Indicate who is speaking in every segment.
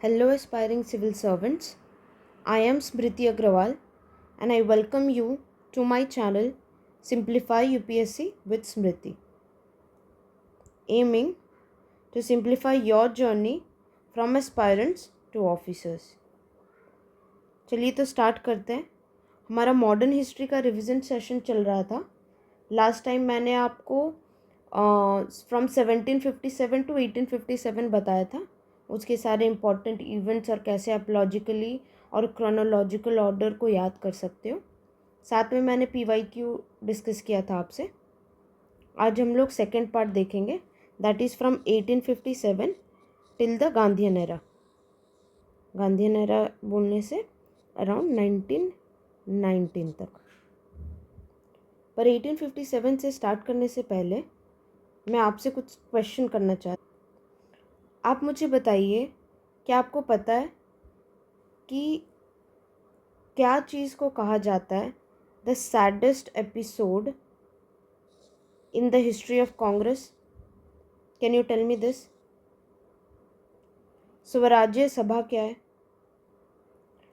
Speaker 1: Hello, aspiring civil servants. I am Smriti Agrawal and I welcome you to my channel Simplify UPSC with Smriti, aiming to simplify your journey from aspirants to officers. चलिए तो start करते हैं. हमारा modern history का revision session चल रहा था. Last time मैंने आपको फ्रॉम 1757 टू 1857 बताया था. उसके सारे इम्पॉर्टेंट इवेंट्स और कैसे आप लॉजिकली और क्रोनोलॉजिकल ऑर्डर को याद कर सकते हो. साथ में मैंने PYQ डिस्कस किया था आपसे. आज हम लोग सेकेंड पार्ट देखेंगे, that is from 1857 till the Gandhian era. Gandhian era बोलने से अराउंड 1919 तक. पर 1857 से स्टार्ट करने से पहले मैं आपसे कुछ क्वेश्चन करना चाहती. आप मुझे बताइए, क्या आपको पता है कि क्या चीज़ को कहा जाता है the saddest episode in the history of Congress? Can you tell me this? Swarajya Sabha क्या है?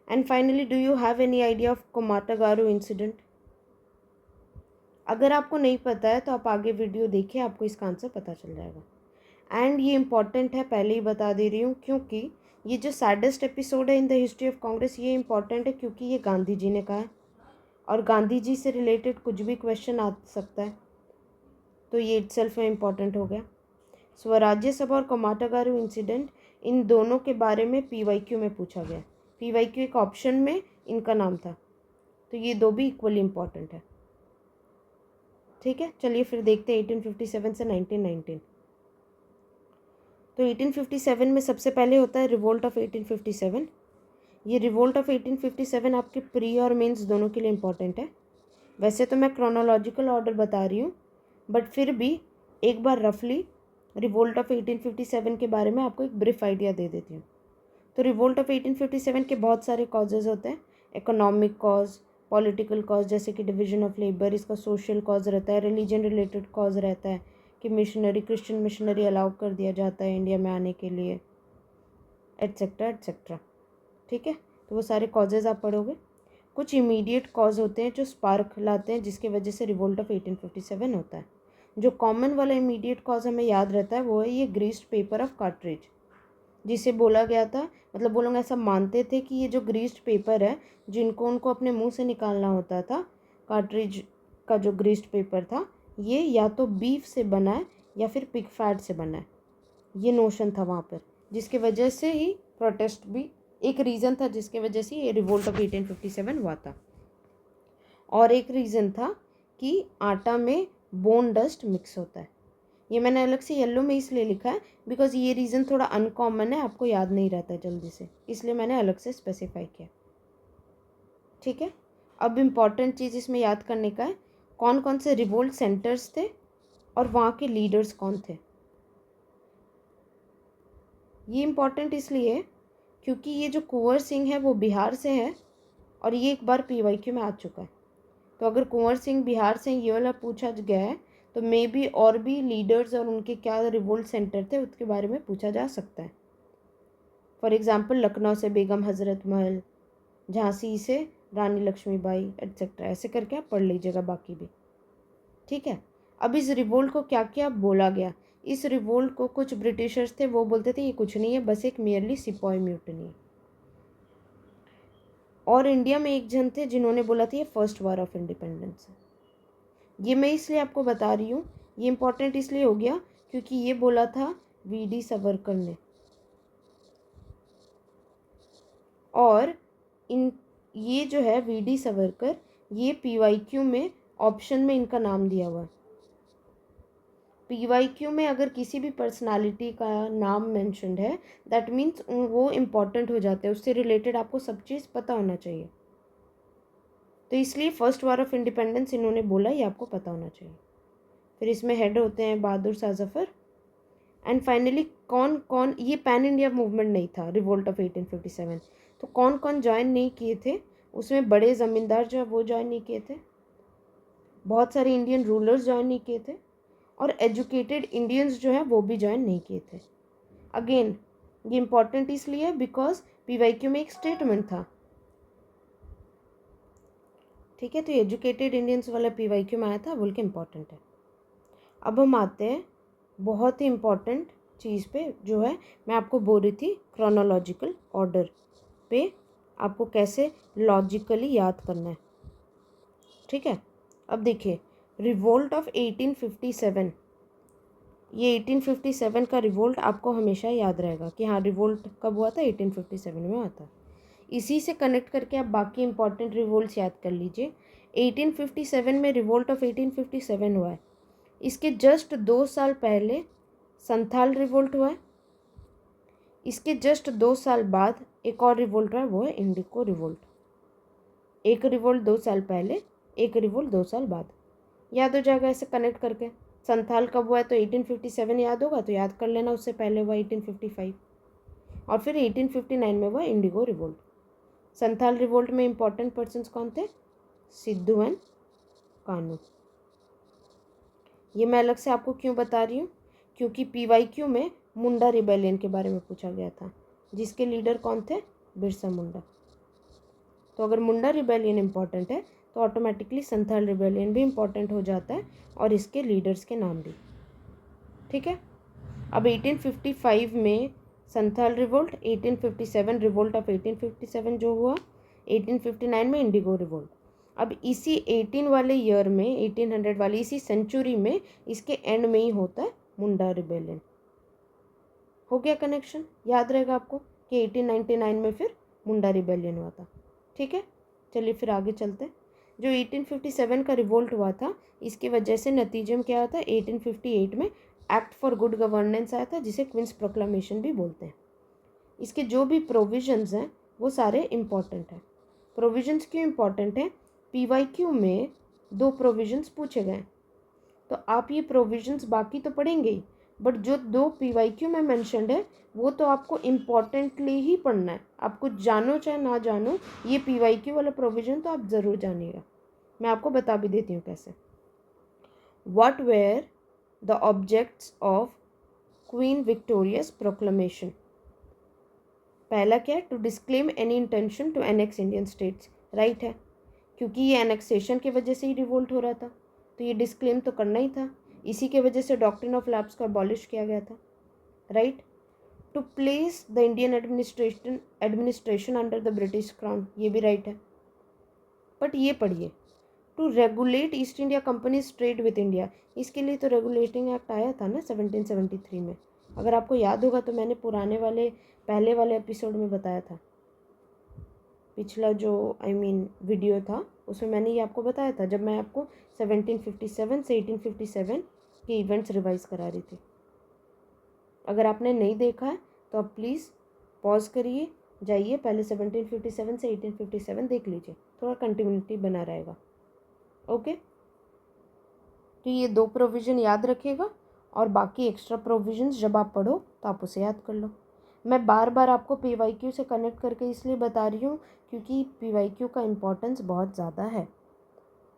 Speaker 1: And finally, do you have any idea of Komagata Maru incident? अगर आपको नहीं पता है तो आप आगे वीडियो देखिए, आपको इसका आंसर पता चल जाएगा. एंड ये इम्पॉर्टेंट है, पहले ही बता दे रही हूँ, क्योंकि ये जो सैडेस्ट एपिसोड है इन द हिस्ट्री ऑफ कांग्रेस, ये इम्पॉर्टेंट है क्योंकि ये गांधी जी ने कहा है और गांधी जी से रिलेटेड कुछ भी क्वेश्चन आ सकता है, तो ये इटसेल्फ में इम्पॉर्टेंट हो गया. स्वराज्य सभा और कोमाटागारू इंसिडेंट, इन दोनों के बारे में PYQ में पूछा गया. PYQ एक ऑप्शन में इनका नाम था, तो ये दो भी इक्वली इम्पॉर्टेंट है. ठीक है, चलिए फिर देखते हैं 1857 से 1919. तो 1857 में सबसे पहले होता है रिवोल्ट ऑफ 1857. ये रिवोल्ट ऑफ 1857 आपके प्री और मेंस दोनों के लिए इम्पॉर्टेंट है. वैसे तो मैं क्रोनोलॉजिकल ऑर्डर बता रही हूँ, बट फिर भी एक बार रफली रिवोल्ट ऑफ 1857 के बारे में आपको एक ब्रीफ आइडिया दे देती हूँ. तो रिवोल्ट ऑफ 1857 के बहुत सारे कॉजेज़ होते हैं. इकोनॉमिक कॉज, पॉलिटिकल कॉज जैसे कि डिवीजन ऑफ लेबर, इसका सोशल कॉज रहता है, रिलीजन रिलेटेड कॉज रहता है कि मिशनरी, क्रिश्चियन मिशनरी अलाउ कर दिया जाता है इंडिया में आने के लिए, एट्सेट्रा एट्सेट्रा. ठीक है, तो वो सारे कॉजेज़ आप पढ़ोगे. कुछ इमीडिएट कॉज होते हैं जो स्पार्क लाते हैं, जिसकी वजह से रिवोल्ट ऑफ 1857 होता है. जो कॉमन वाला इमीडिएट कॉज हमें याद रहता है वो है ये ग्रीस्ड पेपर ऑफ कार्ट्रिज, जिसे बोला गया था, मतलब वो लोग ऐसा मानते थे कि ये जो ग्रीस्ड पेपर है, जिनको उनको अपने मुंह से निकालना होता था, कार्ट्रिज का जो ग्रीस्ड पेपर था, ये या तो बीफ से बना है या फिर पिग फैट से बना है. ये नोशन था वहाँ पर, जिसके वजह से ही प्रोटेस्ट भी एक रीज़न था, जिसके वजह से ये रिवोल्ट ऑफ 1857 हुआ था. और एक रीज़न था कि आटा में बोन डस्ट मिक्स होता है. ये मैंने अलग से येलो में इसलिए लिखा है बिकॉज ये रीज़न थोड़ा अनकॉमन है, आपको याद नहीं रहता है जल्दी से, इसलिए मैंने अलग से स्पेसिफाई किया. ठीक है, अब इम्पॉर्टेंट चीज़ इसमें याद करने का है, कौन कौन से रिवोल्ट सेंटर्स थे और वहाँ के लीडर्स कौन थे. ये इम्पॉर्टेंट इसलिए क्योंकि ये जो कुंवर सिंह है वो बिहार से है और ये एक बार PYQ में आ चुका है. तो अगर कुंवर सिंह बिहार से ये वाला पूछा गया है तो मे बी और भी लीडर्स और उनके क्या रिवोल्ट सेंटर थे उसके बारे में पूछा जा सकता है. फॉर एग्जांपल लखनऊ से बेगम हज़रत महल, झांसी से रानी लक्ष्मीबाई एट्सेट्रा, ऐसे करके आप पढ़ लीजिएगा बाकी भी. ठीक है, अब इस रिवोल्ट को क्या क्या बोला गया. इस रिवोल्ट को कुछ ब्रिटिशर्स थे वो बोलते थे ये कुछ नहीं है, बस एक मेयरली सिपॉय म्यूटनी है. और इंडिया में एक जन थे जिन्होंने बोला था ये फर्स्ट वार ऑफ इंडिपेंडेंस है. ये मैं इसलिए आपको बता रही हूँ, ये इम्पोर्टेंट इसलिए हो गया क्योंकि ये बोला था VD सावरकर ने. और इन ये जो है VD सावरकर, ये PYQ में ऑप्शन में इनका नाम दिया हुआ है. PYQ में अगर किसी भी पर्सनालिटी का नाम मेंशन्ड है दैट मीन्स वो इम्पॉर्टेंट हो जाते हैं, उससे रिलेटेड आपको सब चीज़ पता होना चाहिए. तो इसलिए फर्स्ट वार ऑफ इंडिपेंडेंस इन्होंने बोला, ये आपको पता होना चाहिए. फिर इसमें हेड होते हैं बहादुर शाह जफर. एंड फाइनली कौन कौन, ये पैन इंडिया मूवमेंट नहीं था रिवोल्ट ऑफ 1857, तो कौन कौन ज्वाइन नहीं किए थे उसमें, बड़े ज़मींदार जो है वो ज्वाइन नहीं किए थे, बहुत सारे इंडियन रूलर्स ज्वाइन नहीं किए थे, और एजुकेटेड इंडियंस जो है वो भी ज्वाइन नहीं किए थे. अगेन ये इम्पॉर्टेंट इसलिए बिकॉज पीवाईक्यू में एक स्टेटमेंट था, ठीक है। तो एजुकेटेड इंडियंस वाला पीवाईक्यू में आया था, बोल के इम्पॉर्टेंट है। अब हम आते हैं बहुत ही इम्पॉर्टेंट चीज़ पे, जो है मैं आपको बोल रही थी क्रोनोलॉजिकल ऑर्डर पे आपको कैसे लॉजिकली याद करना है, ठीक है। अब देखिए रिवोल्ट ऑफ 1857, ये 1857 का रिवोल्ट आपको हमेशा याद रहेगा कि हाँ रिवोल्ट कब हुआ था, 1857 में हुआ था। इसी से कनेक्ट करके आप बाकी इंपॉर्टेंट रिवोल्ट्स याद कर लीजिए। 1857 में रिवोल्ट ऑफ 1857 हुआ है। इसके जस्ट 2 साल पहले संथाल रिवोल्ट हुआ है। इसके जस्ट 2 साल बाद एक और रिवोल्ट हुआ है, वो है इंडिको रिवोल्ट। एक रिवोल्ट 2 साल पहले, एक रिवोल्ट 2 साल बाद, याद हो जाएगा ऐसे कनेक्ट करके। संथाल कब हुआ है तो 1857 याद होगा, तो याद कर लेना, उससे पहले हुआ 1855 और फिर 1859 में हुआ इंडिगो रिवोल्ट। संथाल रिवोल्ट में इंपॉर्टेंट पर्सन्स कौन थे, सिद्धू एंड कानू। ये मैं अलग से आपको क्यों बता रही हूँ, क्योंकि पीवाईक्यू में मुंडा रिबेलियन के बारे में पूछा गया था, जिसके लीडर कौन थे, बिरसा मुंडा। तो अगर मुंडा रिबेलियन इंपॉर्टेंट है तो ऑटोमेटिकली संथाल रिबेलियन भी इंपॉर्टेंट हो जाता है और इसके लीडर्स के नाम भी, ठीक है। अब 1855 में संथाल रिवोल्ट, 1857 रिवोल्ट ऑफ 1857 जो हुआ, 1859 में इंडिगो रिवोल्ट। अब इसी 18 वाले ईयर में, 1800 वाली इसी सेंचुरी में, इसके एंड में ही होता है मुंडा रिबेलियन। हो गया कनेक्शन, याद रहेगा आपको कि 1899 में फिर मुंडा रिबेलियन हुआ था, ठीक है। चलिए फिर आगे चलते हैं। जो 1857 का रिवोल्ट हुआ था, इसकी वजह से नतीजे में क्या होता है, 1858 में एक्ट फॉर गुड गवर्नेंस आया था, जिसे क्वींस प्रोक्लामेशन भी बोलते हैं। इसके जो भी प्रोविजंस हैं वो सारे इम्पॉर्टेंट हैं। प्रोविजंस क्यों इम्पॉर्टेंट हैं, पीवाईक्यू में 2 प्रोविजंस पूछे गए, तो आप ये प्रोविजंस बाकी तो पढ़ेंगे ही, बट जो 2 पीवाईक्यू में मैंशनड है वो तो आपको इम्पॉर्टेंटली ही पढ़ना है। आप कुछ जानो चाहे ना जानो, ये पीवाईक्यू वाला प्रोविजन तो आप ज़रूर जानिएगा। मैं आपको बता भी देती हूँ कैसे। What were the objects of Queen Victoria's proclamation. पहला क्या है, to disclaim any intention to annex Indian states, right है, क्योंकि ये एनेक्सेशन की वजह से ही रिवोल्ट हो रहा था, तो ये डिस्क्लेम तो करना ही था। इसी के वजह से डॉक्ट्रिन ऑफ लैप्स को अबॉलिश किया गया था, right. To place the Indian administration under the British crown, ये भी राइट है। बट ये पढ़िए, to regulate East India company's trade with India, इसके लिए तो रेगुलेटिंग एक्ट आया था ना 1773 में। अगर आपको याद होगा तो मैंने पुराने वाले पहले वाले एपिसोड में बताया था, पिछला जो वीडियो था उसमें मैंने ये आपको बताया था, जब मैं आपको 1757 से 1857 के इवेंट्स रिवाइज करा रही थी। अगर आपने नहीं देखा है तो आप प्लीज़ पॉज करिए, जाइए पहले 1757 से 1857 देख लीजिए, थोड़ा कंटिन्यूटी बना रहेगा, ओके। तो ये 2 प्रोविज़न याद रखिएगा और बाकी एक्स्ट्रा प्रोविजंस जब आप पढ़ो तो आप उसे याद कर लो। मैं बार बार आपको पीवाईक्यू से कनेक्ट करके इसलिए बता रही हूँ क्योंकि पीवाईक्यू का इम्पोर्टेंस बहुत ज़्यादा है,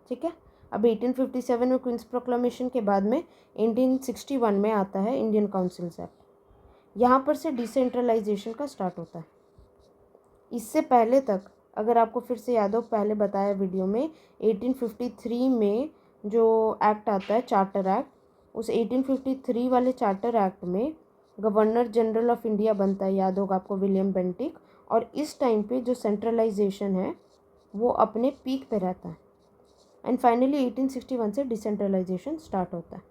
Speaker 1: ठीक है। अब 1857 में क्वींस प्रोक्लामेशन के बाद में 1861 में आता है इंडियन काउंसिल्स एक्ट। यहाँ पर से डिसेंट्रलाइजेशन का स्टार्ट होता है। इससे पहले तक अगर आपको फिर से याद हो, पहले बताया वीडियो में, 1853 में जो एक्ट आता है चार्टर एक्ट, उस 1853 वाले चार्टर एक्ट में गवर्नर जनरल ऑफ इंडिया बनता है, याद होगा आपको, विलियम बेंटिक। और इस टाइम पे जो सेंट्रलाइजेशन है वो अपने पीक पे रहता है। एंड फाइनली 1861 से डिसेंट्रलाइजेशन स्टार्ट होता है,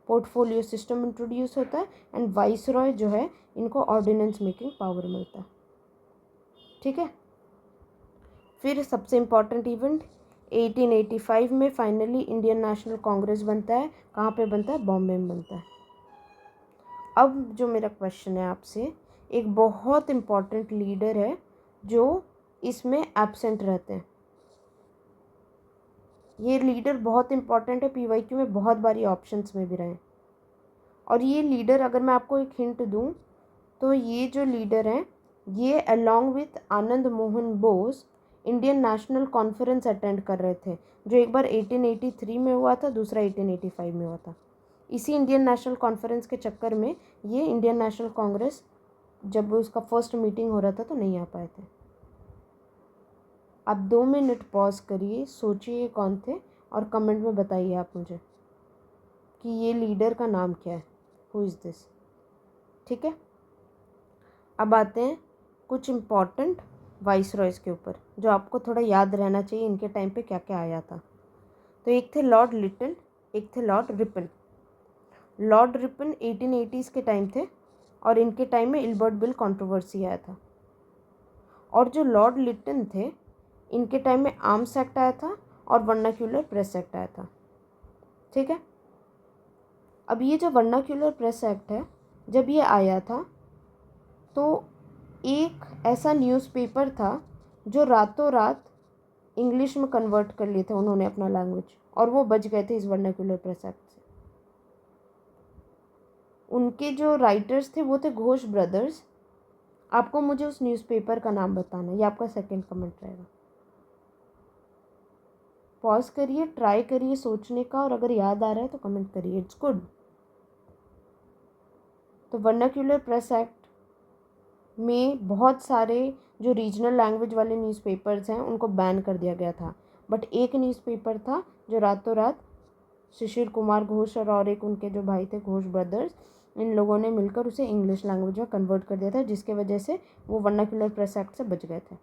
Speaker 1: पोर्टफोलियो सिस्टम इंट्रोड्यूस होता है एंड वाइसरॉय जो है इनको ऑर्डिनेंस मेकिंग पावर मिलता है, ठीक है। फिर सबसे इम्पॉर्टेंट इवेंट 1885 में फाइनली इंडियन नेशनल कांग्रेस बनता है। कहाँ पे बनता है, बॉम्बे में बनता है। अब जो मेरा क्वेश्चन है आपसे, एक बहुत इम्पॉर्टेंट लीडर है जो इसमें एब्सेंट रहते हैं। ये लीडर बहुत इंपॉर्टेंट है, पीवाईक्यू में बहुत बारी ऑप्शंस में भी रहे। और ये लीडर अगर मैं आपको एक हिंट दूं तो ये जो लीडर हैं ये along with Anand Mohan Bose Indian national conference attend कर रहे थे, जो एक बार 1883 में हुआ था, दूसरा 1885 में हुआ था। इसी इंडियन नेशनल कॉन्फ्रेंस के चक्कर में ये इंडियन नेशनल कांग्रेस जब उसका फर्स्ट मीटिंग हो रहा था तो नहीं आ पाए थे। आप 2 मिनट पॉज करिए, सोचिए कौन थे और कमेंट में बताइए आप मुझे कि ये लीडर का नाम क्या है, हु इज़ दिस। ठीक है, अब आते हैं कुछ इम्पॉर्टेंट वाइस रॉयज़ के ऊपर जो आपको थोड़ा याद रहना चाहिए इनके टाइम पे क्या क्या आया था। तो एक थे लॉर्ड लिटन, एक थे Lord Ripon. Lord Ripon 1880s के टाइम थे और इनके टाइम में इल्बर्ट बिल कंट्रोवर्सी आया था। और जो लॉर्ड लिटन थे इनके टाइम में आर्म्स एक्ट आया था और वर्नाक्यूलर प्रेस एक्ट आया था। ठीक है, अब ये जो वर्नाक्यूलर प्रेस एक्ट है, जब ये आया था तो एक ऐसा न्यूज़पेपर था जो रातों रात इंग्लिश में कन्वर्ट कर लिए थे उन्होंने अपना लैंग्वेज, और वो बच गए थे इस वर्नाक्यूलर प्रेस एक्ट से। उनके जो राइटर्स थे वो थे घोष ब्रदर्स। आपको मुझे उस न्यूज़पेपर का नाम बताना है, ये आपका सेकंड कमेंट रहेगा। पॉज करिए, ट्राई करिए सोचने का, और अगर याद आ रहा है तो कमेंट करिए, इट्स गुड। तो वर्नाक्यूलर प्रेस एक्ट में बहुत सारे जो रीजनल लैंग्वेज वाले न्यूज़पेपर्स हैं उनको बैन कर दिया गया था, बट एक न्यूज़पेपर था जो रातों रात शिशिर कुमार घोष और एक उनके जो भाई थे घोष ब्रदर्स, इन लोगों ने मिलकर उसे इंग्लिश लैंग्वेज में कन्वर्ट कर दिया था, जिसके वजह से वो वर्नाक्यूलर प्रेस एक्ट से बच गए थे।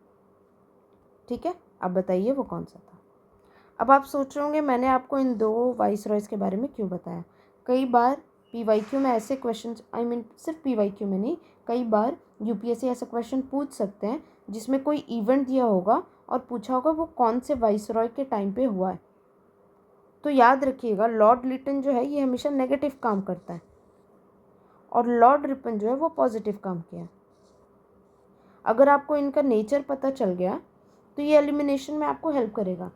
Speaker 1: ठीक है, अब बताइए वो कौन सा था। अब आप सोच रहे होंगे मैंने आपको इन 2 वाइस रॉयज़ के बारे में क्यों बताया। कई बार पीवाईक्यू में ऐसे क्वेश्चन, सिर्फ पीवाईक्यू में नहीं, कई बार यूपीएससी ऐसा क्वेश्चन पूछ सकते हैं जिसमें कोई इवेंट दिया होगा और पूछा होगा वो कौन से वाइस रॉय के टाइम पे हुआ है। तो याद रखिएगा, लॉर्ड लिटन जो है ये हमेशा नेगेटिव काम करता है और लॉर्ड रिपन जो है वो पॉजिटिव काम किया है। अगर आपको इनका नेचर पता चल गया तो ये एलिमिनेशन में आपको हेल्प करेगा।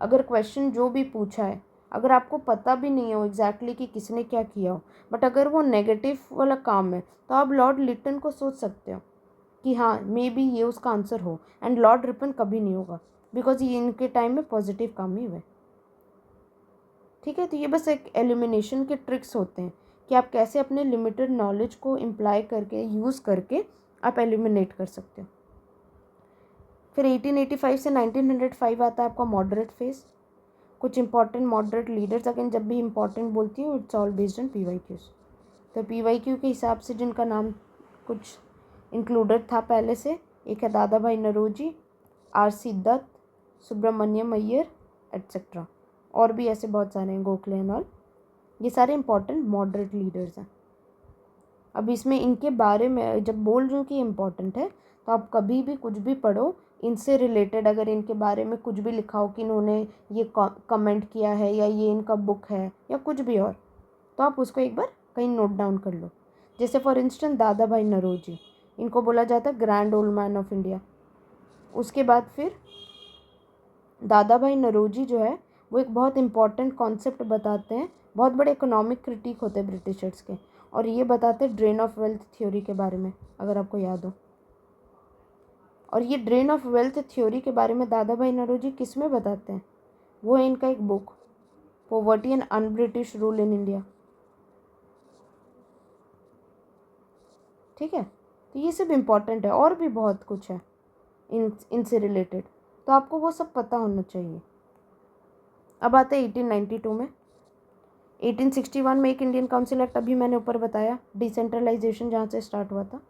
Speaker 1: अगर क्वेश्चन जो भी पूछा है, अगर आपको पता भी नहीं हो एग्जैक्टली कि किसने क्या किया हो, बट अगर वो नेगेटिव वाला काम है तो आप लॉर्ड लिटन को सोच सकते हो कि हाँ मे बी ये उसका आंसर हो, एंड लॉर्ड रिपन कभी नहीं होगा बिकॉज ये इनके टाइम में पॉजिटिव काम ही हुए। ठीक है, तो ये बस एक एलिमिनेशन के ट्रिक्स होते हैं कि आप कैसे अपने लिमिटेड नॉलेज को इम्प्लाई करके, यूज़ करके आप एलिमिनेट कर सकते हो। फिर 1885 से 1905 आता है आपका मॉडरेट फेज। कुछ इंपॉर्टेंट मॉडरेट लीडर्स, अगेन जब भी इंपॉर्टेंट बोलती हूँ it's all based on PYQs. तो पीवाईक्यू के हिसाब से जिनका नाम कुछ इंक्लूडेड था पहले से, एक है दादा भाई नरोजी, आर.सी. दत्त, सुब्रमण्यम अय्यर एट्सेट्रा, और भी ऐसे बहुत सारे हैं, गोखले एंड ऑल। ये सारे इंपॉर्टेंट मॉडरेट लीडर्स हैं। अब इसमें इनके बारे में जब बोल रही हूँ कि इम्पॉर्टेंट है, तो आप कभी भी कुछ भी पढ़ो इनसे रिलेटेड, अगर इनके बारे में कुछ भी लिखा हो कि इन्होंने ये कमेंट किया है या ये इनका बुक है या कुछ भी और, तो आप उसको एक बार कहीं नोट डाउन कर लो। जैसे फॉर इंस्टेंस दादा भाई नरोजी, इनको बोला जाता है grand old man of India. उसके बाद फिर दादा भाई नरोजी जो है वो एक बहुत इंपॉर्टेंट कॉन्सेप्ट बताते हैं, बहुत बड़े इकोनॉमिक क्रिटिक होते हैं ब्रिटिशर्स के, और ये बताते हैं ड्रेन ऑफ वेल्थ थ्योरी के बारे में, अगर आपको याद हो। और ये ड्रेन ऑफ वेल्थ थ्योरी के बारे में दादा भाई नरोजी किस में बताते हैं, वो है इनका एक book, poverty and un British rule in India. ठीक है, तो ये सब इम्पॉर्टेंट है, और भी बहुत कुछ है इनसे रिलेटेड, तो आपको वो सब पता होना चाहिए। अब आते हैं 1892 में। 1861 में एक इंडियन काउंसिल एक्ट, अभी मैंने ऊपर बताया डिसेंट्रलाइजेशन जहाँ से स्टार्ट हुआ था।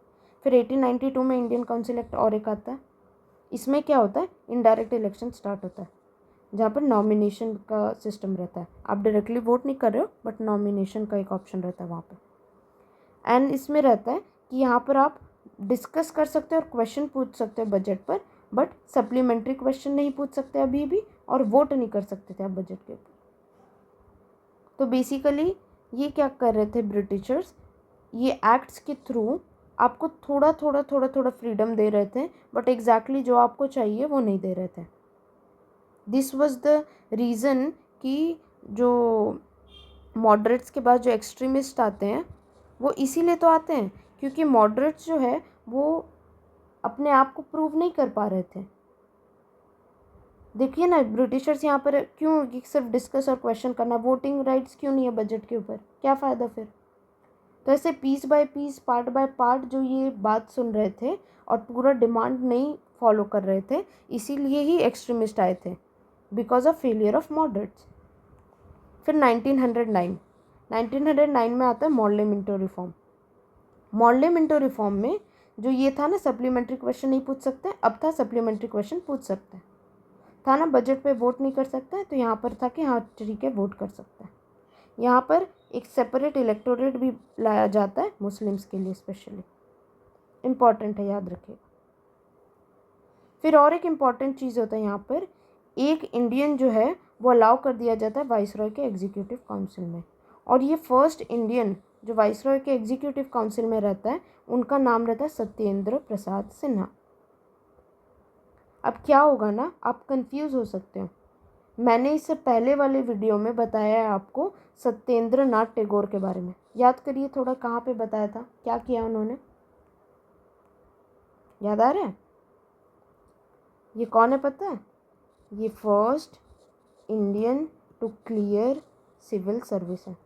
Speaker 1: फिर 1892 में इंडियन काउंसिल एक्ट और एक आता है। इसमें क्या होता है, इनडायरेक्ट इलेक्शन स्टार्ट होता है, जहाँ पर नॉमिनेशन का सिस्टम रहता है। आप डायरेक्टली वोट नहीं कर रहे हो, बट नॉमिनेशन का एक ऑप्शन रहता है वहाँ पर। एंड इसमें रहता है कि यहाँ पर आप डिस्कस कर सकते हो और क्वेश्चन पूछ सकते हो बजट पर, बट सप्लीमेंट्री क्वेश्चन नहीं पूछ सकते अभी भी, और वोट नहीं कर सकते थे आप बजट के ऊपर। तो बेसिकली ये क्या कर रहे थे ब्रिटिशर्स, ये एक्ट्स के थ्रू आपको थोड़ा थोड़ा फ्रीडम दे रहे थे, बट एग्जैक्टली जो आपको चाहिए वो नहीं दे रहे थे। दिस वाज द रीज़न कि जो मॉडरेट्स के बाद जो एक्सट्रीमिस्ट आते हैं वो इसीलिए तो आते हैं क्योंकि मॉडरेट्स जो है वो अपने आप को प्रूव नहीं कर पा रहे थे। देखिए ना, ब्रिटिशर्स यहाँ पर क्यों सिर्फ डिस्कस और क्वेश्चन करना, वोटिंग राइट्स क्यों नहीं है बजट के ऊपर, क्या फ़ायदा फिर। तो ऐसे piece by piece, part by part जो ये बात सुन रहे थे और पूरा डिमांड नहीं फॉलो कर रहे थे, इसीलिए ही एक्सट्रीमिस्ट आए थे, because of failure of moderates. फिर 1909 में आता है Morley Minto reform. Morley Minto reform में जो ये था ना, सप्लीमेंट्री क्वेश्चन नहीं पूछ सकते, अब था सप्लीमेंट्री क्वेश्चन पूछ सकते हैं। था ना बजट पे वोट नहीं कर सकते हैं, तो यहाँ पर था कि हाँ ठीक है वोट कर सकते हैं। यहाँ पर एक सेपरेट इलेक्टोरेट भी लाया जाता है मुस्लिम्स के लिए स्पेशली, इम्पॉर्टेंट है, याद रखिएगा। फिर और एक इम्पॉर्टेंट चीज़ होता है यहाँ पर, एक इंडियन जो है वो अलाउ कर दिया जाता है वाइसरॉय के एग्जीक्यूटिव काउंसिल में, और ये फर्स्ट इंडियन जो वाइसरॉय के एग्जीक्यूटिव काउंसिल में रहता है, उनका नाम रहता है सत्येंद्र प्रसाद सिन्हा। अब क्या होगा ना, आप कंफ्यूज हो सकते हो, मैंने इससे पहले वाले वीडियो में बताया है आपको सत्येंद्र नाथ टैगोर के बारे में। याद करिए थोड़ा, कहाँ पे बताया था, क्या किया उन्होंने, याद आ रहा है? ये कौन है पता है? ये first Indian to clear civil service है।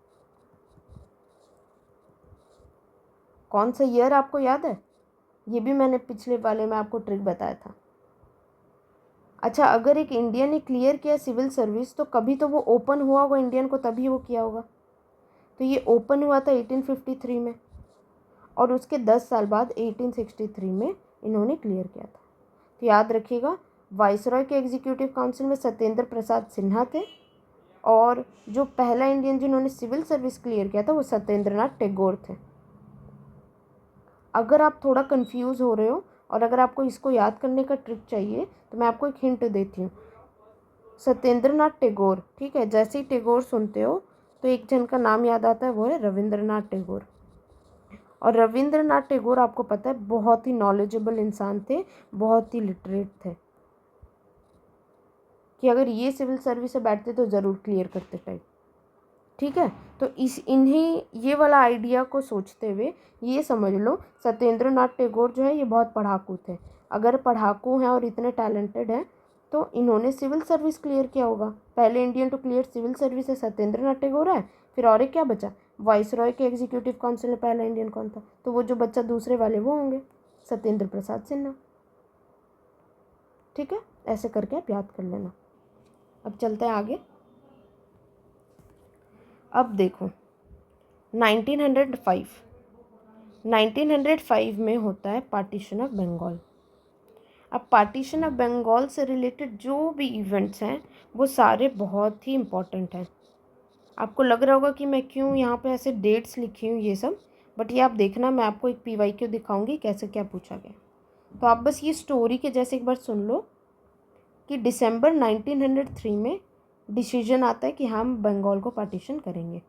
Speaker 1: कौन सा ईयर आपको याद है? ये भी मैंने पिछले वाले में आपको ट्रिक बताया था। अच्छा, अगर एक इंडियन ने क्लियर किया सिविल सर्विस, तो कभी तो वो ओपन हुआ होगा इंडियन को, तभी वो किया होगा। तो ये ओपन हुआ था 1853 में, और उसके 10 साल बाद 1863 में इन्होंने क्लियर किया था। तो याद रखिएगा, वाइसरॉय के एग्जीक्यूटिव काउंसिल में सत्येंद्र प्रसाद सिन्हा थे, और जो पहला इंडियन जिन्होंने सिविल सर्विस क्लियर किया था वो सत्येंद्र नाथ टैगोर थे। अगर आप थोड़ा कंफ्यूज हो रहे हो और अगर आपको इसको याद करने का ट्रिक चाहिए, तो मैं आपको एक हिंट देती हूँ। सत्येंद्र नाथ टैगोर, ठीक है, जैसे ही टैगोर सुनते हो तो एक जन का नाम याद आता है, वो है रविंद्रनाथ टैगोर। और रविंद्रनाथ टैगोर आपको पता है बहुत ही नॉलेजेबल इंसान थे, बहुत ही लिटरेट थे, कि अगर ये सिविल सर्विस से बैठते तो ज़रूर क्लियर करते टाइप। ठीक है, तो इन्हीं ये वाला आइडिया को सोचते हुए ये समझ लो, सत्येंद्र नाथ टैगोर जो है ये बहुत पढ़ाकू थे। अगर पढ़ाकू हैं और इतने टैलेंटेड हैं, तो इन्होंने सिविल सर्विस क्लियर किया होगा। पहले Indian to clear civil service है सत्येंद्र नाथ टैगोर है। फिर और एक क्या बचा, वाइसरॉय के एग्जीक्यूटिव काउंसिल में पहला इंडियन कौन था? तो वो जो बच्चा दूसरे वाले वो होंगे सत्येंद्र प्रसाद सिन्हा। ठीक है, ऐसे करके आप याद कर लेना। अब चलते हैं आगे। अब देखो 1905 में होता है पार्टीशन ऑफ बंगाल। अब पार्टीशन ऑफ बंगाल से रिलेटेड जो भी इवेंट्स हैं वो सारे बहुत ही इम्पोर्टेंट हैं। आपको लग रहा होगा कि मैं क्यों यहाँ पे ऐसे डेट्स लिखी हूँ ये सब, बट ये आप देखना, मैं आपको एक PYQ दिखाऊंगी कैसे क्या पूछा गया। तो आप बस ये स्टोरी के जैसे एक बार सुन लो कि दिसंबर 1903 में डिसीजन आता है कि हम बंगाल को पार्टीशन करेंगे।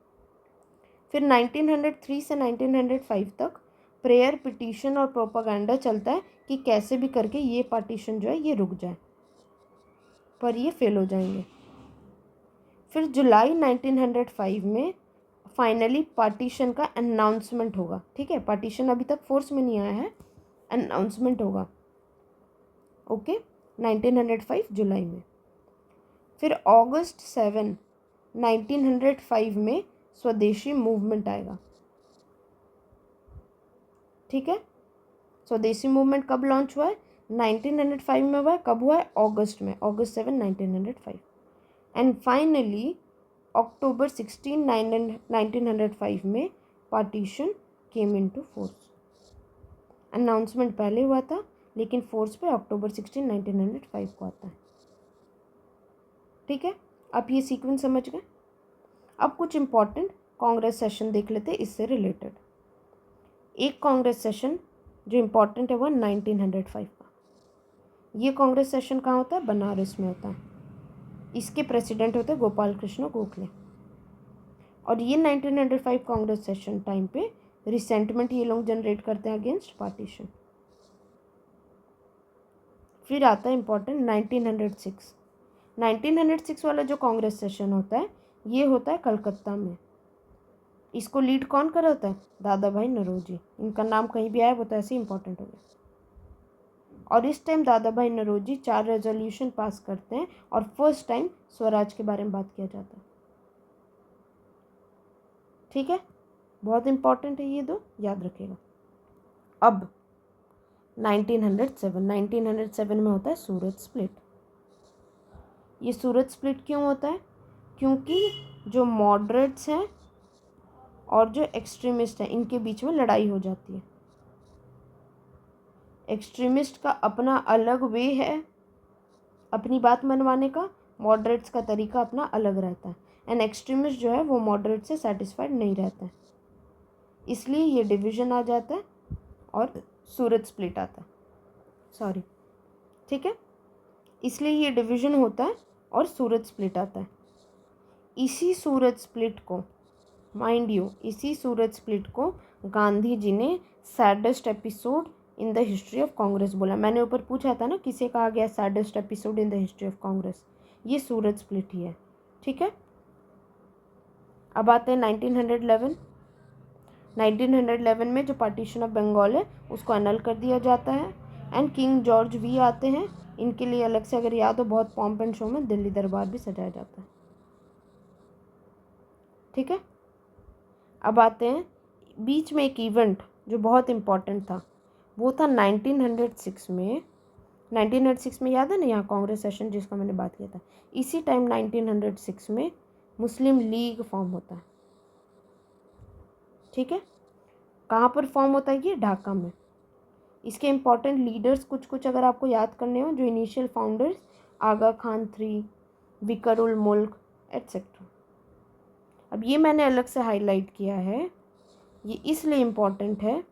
Speaker 1: फिर 1903 से 1905 तक प्रेयर, पिटीशन और प्रोपागेंडा चलता है कि कैसे भी करके ये पार्टीशन जो है ये रुक जाए, पर ये फेल हो जाएंगे। फिर जुलाई 1905 में फाइनली पार्टीशन का अनाउंसमेंट होगा। ठीक है, पार्टीशन अभी तक फोर्स में नहीं आया है, अनाउंसमेंट होगा। ओके, 1905 जुलाई में। फिर अगस्त 7, 1905 में स्वदेशी मूवमेंट आएगा। ठीक है, स्वदेशी मूवमेंट कब लॉन्च हुआ है? 1905 में हुआ है। कब हुआ है? अगस्त में, अगस्त 7, 1905। एंड फाइनली अक्टूबर 16, 1905 में partition came into force. Announcement पहले हुआ था, लेकिन फोर्स पे अक्टूबर 16, 1905 को आता है। ठीक है, आप ये सीक्वेंस समझ गए। अब कुछ इंपॉर्टेंट कांग्रेस सेशन देख लेते हैं इससे रिलेटेड। एक कांग्रेस सेशन जो इम्पोर्टेंट है वो 1905 का। ये कांग्रेस सेशन कहाँ होता है? बनारस में होता है। इसके प्रेसिडेंट होते हैं गोपाल कृष्ण गोखले। और ये 1905 कांग्रेस सेशन टाइम पे रिसेंटमेंट ये लोग जनरेट करते हैं अगेंस्ट पार्टीशन। फिर आता है इम्पोर्टेंट 1906। 1906 वाला जो कांग्रेस सेशन होता है ये होता है कलकत्ता में। इसको लीड कौन कर रहा होता है? दादा भाई नौरोजी। इनका नाम कहीं भी आया वो तो ऐसे ही इंपॉर्टेंट हो गया। और इस टाइम दादा भाई नौरोजी 4 रेजोल्यूशन पास करते हैं और फर्स्ट टाइम स्वराज के बारे में बात किया जाता है। ठीक है, बहुत इंपॉर्टेंट है ये दो, याद रखिएगा। अब 1907 में होता है सूरत स्प्लिट। ये सूरत स्प्लिट क्यों होता है? क्योंकि जो मॉडरेट्स हैं और जो एक्सट्रीमिस्ट हैं इनके बीच में लड़ाई हो जाती है। एक्सट्रीमिस्ट का अपना अलग वे है अपनी बात मनवाने का, मॉडरेट्स का तरीका अपना अलग रहता है। एंड एक्सट्रीमिस्ट जो है वो मॉडरेट से सेटिस्फाइड नहीं रहता है, इसलिए ये डिवीज़न आ जाता है और सूरत स्प्लिट आता है। सॉरी, ठीक है, इसलिए ये डिवीज़न होता है और सूरत स्प्लिट आता है। इसी सूरत स्प्लिट को, माइंड यू, इसी सूरत स्प्लिट को गांधी जी ने saddest episode in the history of Congress बोला। मैंने ऊपर पूछा था ना किसे कहा गया saddest episode in the history of Congress, ये सूरत स्प्लिट ही है। ठीक है, अब आते हैं 1911। 1911 में जो पार्टीशन ऑफ बंगाल है उसको अनल कर दिया जाता है एंड किंग जॉर्ज वी आते हैं। इनके लिए अलग से अगर याद हो बहुत पॉम्प एंड शो में दिल्ली दरबार भी सजाया जाता है। ठीक है, अब आते हैं बीच में एक इवेंट जो बहुत इम्पॉर्टेंट था, वो था 1906 में। 1906 में याद है ना यहाँ कांग्रेस सेशन जिसका मैंने बात किया था, इसी टाइम 1906 में मुस्लिम लीग फॉर्म होता है। ठीक है, कहाँ पर फॉर्म होता है? ये ढाका में। इसके इम्पॉर्टेंट लीडर्स कुछ कुछ अगर आपको याद करने हो, जो इनिशियल फाउंडर्स, आगा खान III, विकरुल मुल्क एट्सेट्रा। अब ये मैंने अलग से हाईलाइट किया है, ये इसलिए इम्पॉर्टेंट है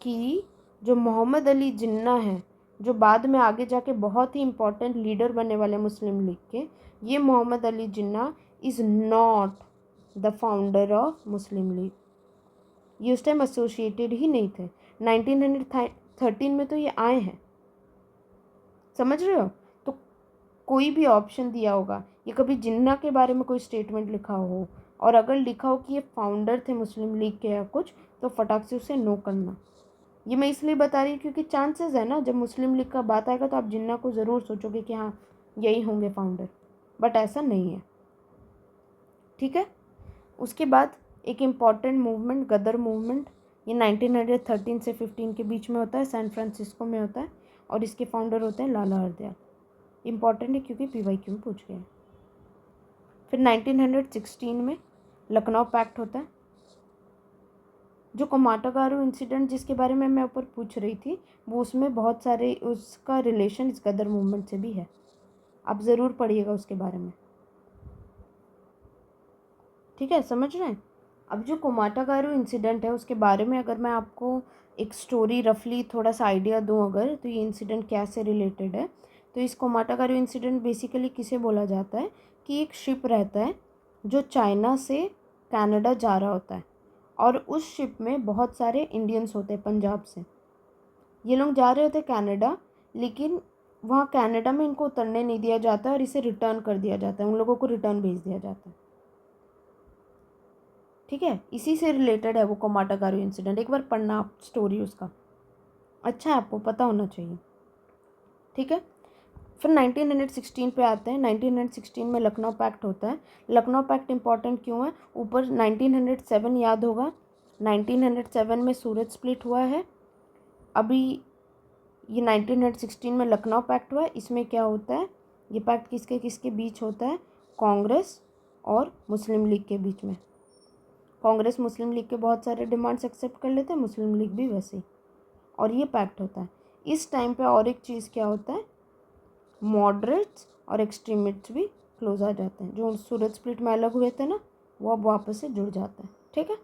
Speaker 1: कि जो मोहम्मद अली जिन्ना हैं, जो बाद में आगे जाके बहुत ही इम्पॉर्टेंट लीडर बनने वाले मुस्लिम लीग के, ये Mohammad Ali Jinnah is not the founder of Muslim League. ये उस टाइम एसोसिएटेड ही नहीं थे। 1913 में तो ये आए हैं, समझ रहे हो? तो कोई भी ऑप्शन दिया होगा, ये कभी जिन्ना के बारे में कोई स्टेटमेंट लिखा हो और अगर लिखा हो कि ये फाउंडर थे मुस्लिम लीग के या कुछ, तो फटाक से उसे नो करना। ये मैं इसलिए बता रही हूँ क्योंकि चांसेस है ना जब मुस्लिम लीग का बात आएगा तो आप जिन्ना को ज़रूर सोचोगे कि हाँ यही होंगे फाउंडर, बट ऐसा नहीं है। ठीक है, उसके बाद एक इम्पॉर्टेंट मूवमेंट, गदर मूवमेंट, ये 1913 से 15 के बीच में होता है, सैन फ्रांसिस्को में होता है और इसके फाउंडर होते हैं लाला हरदयाल। इम्पॉर्टेंट है क्योंकि PYQ में पूछ गया। फिर 1916 में लखनऊ पैक्ट होता है। जो कोमाटागारू इंसिडेंट जिसके बारे में मैं ऊपर पूछ रही थी, वो उसमें बहुत सारे उसका रिलेशन इस गदर मूवमेंट से भी है, आप ज़रूर पढ़िएगा उसके बारे में। ठीक है, समझ रहे हैं? अब जो कोमाटागारू इंसिडेंट है उसके बारे में अगर मैं आपको एक स्टोरी रफली थोड़ा सा आइडिया दूँ अगर, तो ये इंसिडेंट क्या से रिलेटेड है, तो इस कोमाटागारू इंसिडेंट बेसिकली किसे बोला जाता है कि एक शिप रहता है जो चाइना से कनाडा जा रहा होता है और उस शिप में बहुत सारे इंडियंस होते हैं पंजाब से। ये लोग जा रहे होते कनाडा, लेकिन वहाँ कनाडा में इनको उतरने नहीं दिया जाता और इसे रिटर्न कर दिया जाता है, उन लोगों को रिटर्न भेज दिया जाता है। ठीक है, इसी से रिलेटेड है वो कोमाटागारू इंसिडेंट, एक बार पढ़ना आप स्टोरी उसका, अच्छा है, आपको पता होना चाहिए। ठीक है, फिर 1916 पे आते हैं। 1916 में लखनऊ पैक्ट होता है। लखनऊ पैक्ट इंपॉर्टेंट क्यों है? ऊपर 1907 याद होगा, 1907 में सूरत स्प्लिट हुआ है, अभी ये 1916 में लखनऊ पैक्ट हुआ है। इसमें क्या होता है, ये पैक्ट किसके किसके बीच होता है? कांग्रेस और मुस्लिम लीग के बीच में। कांग्रेस मुस्लिम लीग के बहुत सारे डिमांड्स एक्सेप्ट कर लेते हैं, मुस्लिम लीग भी वैसे ही, और ये पैक्ट होता है। इस टाइम पे और एक चीज़ क्या होता है, मॉडरेट्स और एक्सट्रीमिस्ट्स भी क्लोज आ जाते हैं, जो सूरत स्प्लिट में अलग हुए थे ना, वो अब वापस से जुड़ जाते हैं। ठीक है,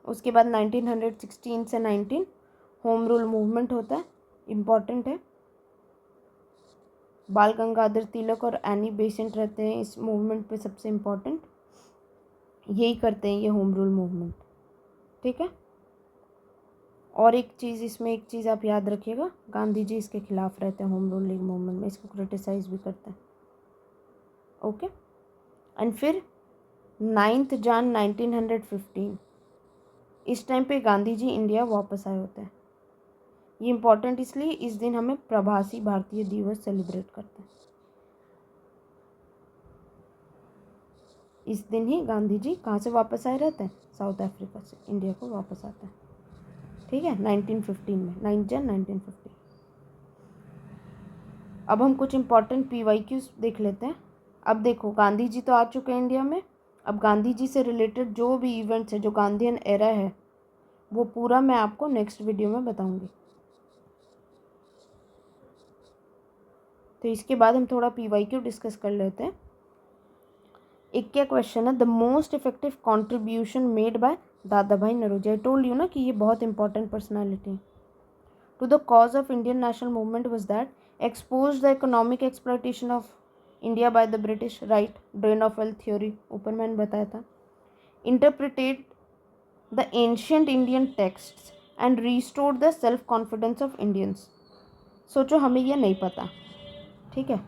Speaker 1: उसके बाद 1916 से 19 होम रूल मूवमेंट होता है, इम्पॉर्टेंट है। बाल गंगाधर तिलक और एनी बेसेंट रहते हैं इस मूवमेंट पे सबसे इम्पॉर्टेंट, यही करते हैं ये होम रूल मूवमेंट। ठीक है, और एक चीज़ इसमें, एक चीज़ आप याद रखिएगा, गांधी जी इसके खिलाफ रहते हैं होम रूल लीग मूवमेंट में, इसको क्रिटिसाइज भी करते हैं। ओके, एंड फिर 9 जन 1915, इस टाइम पे गांधी जी इंडिया वापस आए होते हैं। ये इम्पॉर्टेंट इसलिए इस दिन हमें प्रवासी भारतीय दिवस सेलिब्रेट करते हैं। इस दिन ही गांधी जी कहाँ से वापस आए रहते हैं, साउथ अफ्रीका से इंडिया को वापस आते हैं, ठीक है, 1915 में, 9 जन 1915। अब हम कुछ इंपॉर्टेंट PYQs देख लेते हैं। अब देखो, गांधी जी तो आ चुके हैं इंडिया में। अब गांधी जी से रिलेटेड जो भी इवेंट्स है, जो गांधीयन एरा है, वो पूरा मैं आपको नेक्स्ट वीडियो में बताऊंगी। तो इसके बाद हम थोड़ा PYQ डिस्कस कर लेते हैं। एक क्या क्वेश्चन है, the most effective contribution made by दादा भाई नौरोजी। आई टोल्ड यू ना कि ये बहुत इंपॉर्टेंट पर्सनैलिटी है। To the cause of Indian national movement was that expose the economic exploitation of India by the British, right, drain of wealth theory, ऊपर मैंने बताया था। Interpreted the ancient Indian texts and restored the self confidence of Indians. सोचो, हमें यह नहीं पता, ठीक है।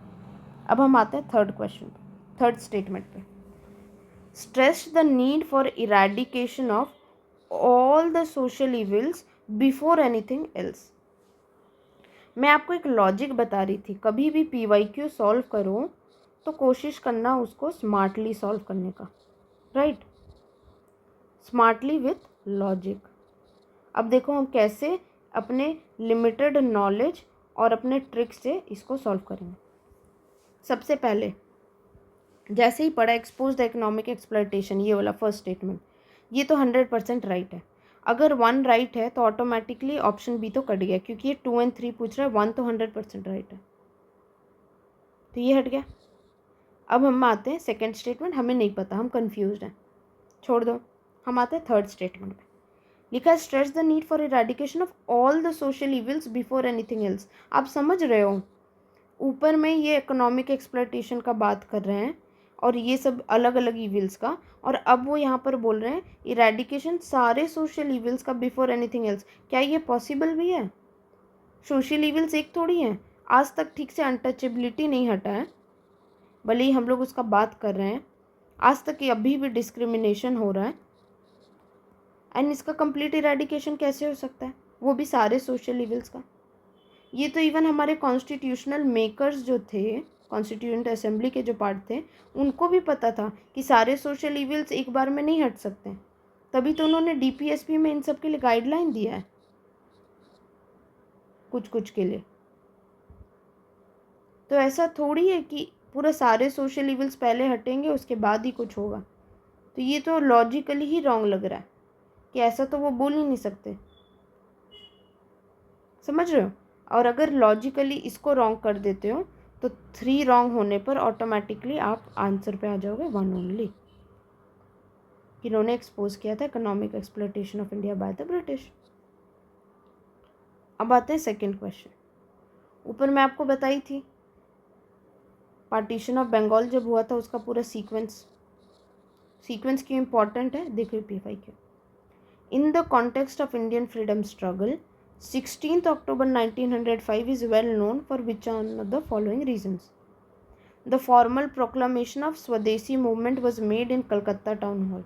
Speaker 1: अब हम आते हैं थर्ड क्वेश्चन, थर्ड स्टेटमेंट पे। Stress the need for eradication of all the social evils before anything else. मैं आपको एक लॉजिक बता रही थी, कभी भी PYQ सॉल्व करो तो कोशिश करना उसको स्मार्टली सॉल्व करने का, राइट, स्मार्टली विथ लॉजिक। अब देखो हम कैसे अपने लिमिटेड नॉलेज और अपने ट्रिक से इसको सॉल्व करेंगे। सबसे पहले जैसे ही पढ़ा एक्सपोज द इकोनॉमिक एक्सप्लॉयटेशन, ये वाला फर्स्ट स्टेटमेंट, ये तो 100% राइट है। अगर 1 राइट है तो ऑटोमेटिकली ऑप्शन बी तो कट गया, क्योंकि ये 2 और 3 पूछ रहा है, 1 तो 100% राइट है, तो ये हट गया। अब हम आते हैं सेकेंड स्टेटमेंट, हमें नहीं पता, हम कन्फ्यूज हैं, छोड़ दो। हम आते हैं थर्ड स्टेटमेंट पे। लिखा है stress the need for eradication of all the social evils before anything else. आप समझ रहे हो, ऊपर में ये इकोनॉमिक एक्सप्लॉयटेशन का बात कर रहे हैं और ये सब अलग अलग इविल्स का, और अब वो यहाँ पर बोल रहे हैं इरेडिकेशन सारे सोशल इविल्स का बिफोर एनीथिंग एल्स। क्या ये पॉसिबल भी है? सोशल इविल्स एक थोड़ी हैं, आज तक ठीक से अनटचेबिलिटी नहीं हटा है, भले ही हम लोग उसका बात कर रहे हैं, आज तक ये अभी भी डिस्क्रिमिनेशन हो रहा है, एंड इसका कंप्लीट इरेडिकेशन कैसे हो सकता है, वो भी सारे सोशल इविल्स का। ये तो इवन हमारे कॉन्स्टिट्यूशनल मेकर्स जो थे, कॉन्स्टिट्यूएंट असेंबली के जो पार्ट थे, उनको भी पता था कि सारे सोशल इविल्स एक बार में नहीं हट सकते, तभी तो उन्होंने DPSP में इन सब के लिए गाइडलाइन दिया है, कुछ कुछ के लिए। तो ऐसा थोड़ी है कि पूरा सारे सोशल इविल्स पहले हटेंगे उसके बाद ही कुछ होगा, तो ये तो लॉजिकली ही रॉन्ग लग रहा है कि ऐसा तो वो बोल ही नहीं सकते, समझ रहे हो। और अगर लॉजिकली इसको रॉन्ग कर देते हो तो 3 रॉन्ग होने पर ऑटोमेटिकली आप आंसर पे आ जाओगे 1 ओनली। इन्होंने एक्सपोज किया था economic exploitation of India by the British. अब आते हैं सेकंड क्वेश्चन। ऊपर मैं आपको बताई थी पार्टीशन ऑफ बंगाल जब हुआ था उसका पूरा सीक्वेंस क्यों इम्पॉर्टेंट है, देखो PYQ। In the context of Indian freedom struggle 16th October 1905 is well known for which one of the following reasons. The formal proclamation of स्वदेशी movement was made in Calcutta town hall.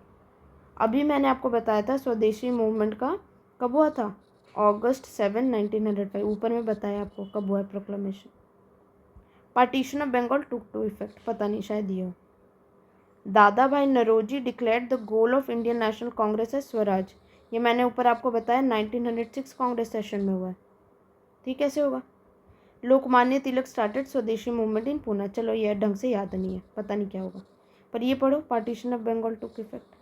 Speaker 1: अभी मैंने आपको बताया था स्वदेशी movement का कब हुआ था, August 7, 1905। ऊपर में बताया आपको कब हुआ है proclamation. Partition of Bengal took to effect, पता नहीं शायद ये हो। Dadabhai Naoroji declared the goal of Indian national congress है स्वराज। ये मैंने ऊपर आपको बताया 1906 कांग्रेस सेशन में हुआ है, ठीक, कैसे होगा। लोकमान्य तिलक स्टार्टेड स्वदेशी मूवमेंट इन पूना। चलो ये ढंग से याद नहीं है, पता नहीं क्या होगा, पर ये पढ़ो partition of Bengal took effect,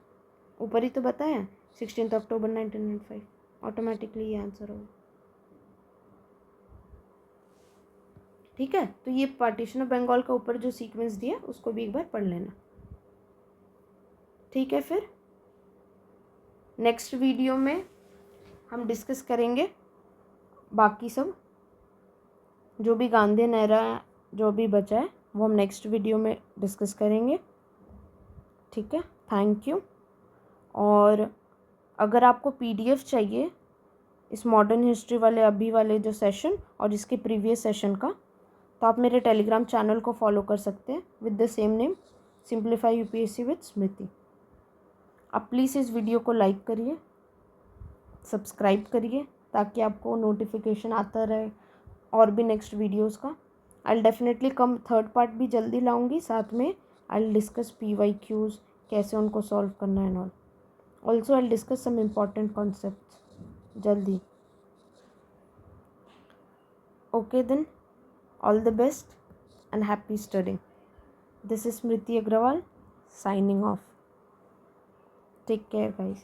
Speaker 1: ऊपर ही तो बताया 16 अक्टूबर 1905, ऑटोमेटिकली ये आंसर होगा, ठीक है। तो ये पार्टीशन ऑफ बंगाल का ऊपर जो सीक्वेंस दिया उसको भी एक बार पढ़ लेना, ठीक है। फिर नेक्स्ट वीडियो में हम डिस्कस करेंगे बाकी सब जो भी गांधी एरा जो भी बचा है वो हम नेक्स्ट वीडियो में डिस्कस करेंगे, ठीक है। Thank you. और अगर आपको PDF चाहिए इस मॉडर्न हिस्ट्री वाले अभी वाले जो सेशन और इसके प्रीवियस सेशन का, तो आप मेरे टेलीग्राम चैनल को फॉलो कर सकते हैं with the same name, simplify UPSC with Smriti. आप प्लीज़ इस वीडियो को लाइक करिए, सब्सक्राइब करिए, ताकि आपको नोटिफिकेशन आता रहे और भी नेक्स्ट वीडियोस का। I will definitely come, third part भी जल्दी लाऊंगी, साथ में आई विल डिस्कस PYQs, कैसे उनको सॉल्व करना है and all. Also I discuss some important concepts जल्दी. Okay then, all the best and happy studying. This is Smriti Agrawal signing off. Take care, guys.